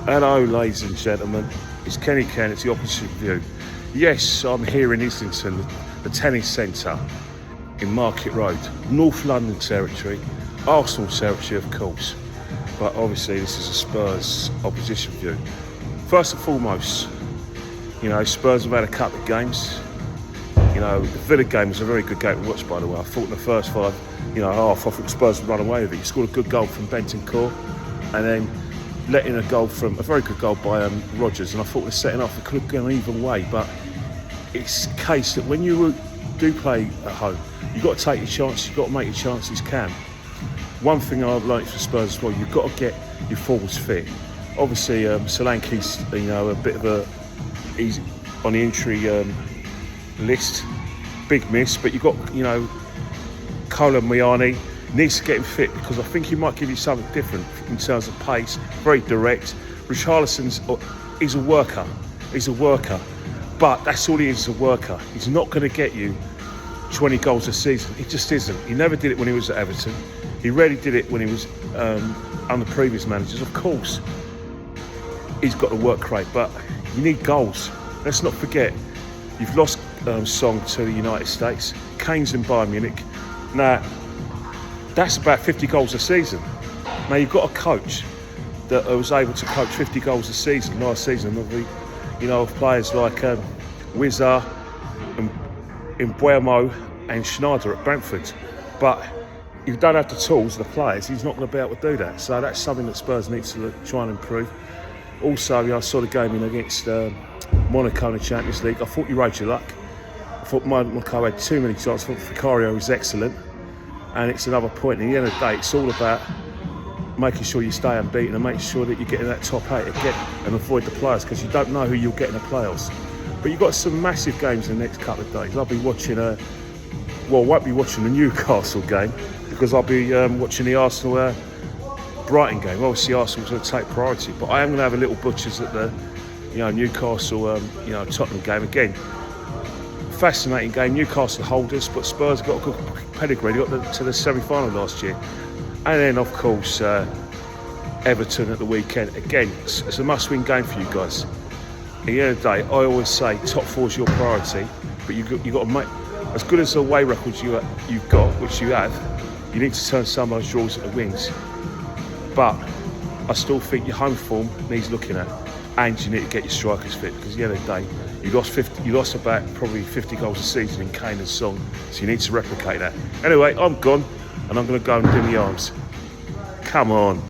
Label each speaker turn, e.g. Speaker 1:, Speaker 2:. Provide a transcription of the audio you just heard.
Speaker 1: Hello, ladies and gentlemen. It's Kenny Ken, it's the opposite view. Yes, I'm here in Islington, the tennis centre in Market Road, North London territory, Arsenal territory, of course. But obviously, this is a Spurs opposition view. First and foremost, Spurs have had a couple of games. The Villa game was a very good game to watch, by the way. I thought in the first half, I thought Spurs would run away with it. He scored a good goal from Bentancur, and then letting a very good goal by Rodgers, and I thought the second half it could have gone either way, but it's a case that when you do play at home, you've got to take your chances, you've got to make your chances count. One thing I've learned from Spurs as well, you've got to get your forwards fit. Obviously, SOLANKE's he's on the injury list, big miss, but you've got Miani needs to get him fit, because I think he might give you something different in terms of pace, very direct. Richarlison's he's a worker, but that's all he is, a worker. He's not going to get you 20 goals a season. He just isn't. He never did it when he was at Everton. He rarely did it when he was under previous managers. Of course, he's got the work rate, but you need goals. Let's not forget, you've lost Song to the United States. Kane's in Bayern Munich. Now, that's about 50 goals a season. Now, you've got a coach that was able to coach 50 goals a season last season of players like Wizard and Mbuemo and Schneider at Brentford. But if you don't have the tools, the players, he's not going to be able to do that. So that's something that Spurs need to try and improve. Also, I saw the game against Monaco in the Champions League. I thought you rode your luck. I thought Monaco had too many chances. I thought Vicario was excellent. And it's another point. At the end of the day, it's all about making sure you stay unbeaten and making sure that you get in that top 8 and avoid the players, because you don't know who you'll get in the playoffs. But you've got some massive games in the next couple of days. I'll be watching won't be watching the Newcastle game, because I'll be watching the Arsenal Brighton game. Obviously, Arsenal's going to take priority, but I am going to have a little butchers at the Newcastle Tottenham game again. Fascinating game. Newcastle holders, but Spurs got a good pedigree. They got to the semi-final last year, and then of course Everton at the weekend. Again, it's a must-win game for you guys. At the end of the day, I always say top 4 is your priority, but you got to make, as good as the away records you've got, which you have, you need to turn some of those draws into wins. But I still think your home form needs looking at, and you need to get your strikers fit, because at the end of the day, you lost about probably 50 goals a season in Kane and Song, so you need to replicate that. Anyway, I'm gone, and I'm going to go and do my arms. Come on.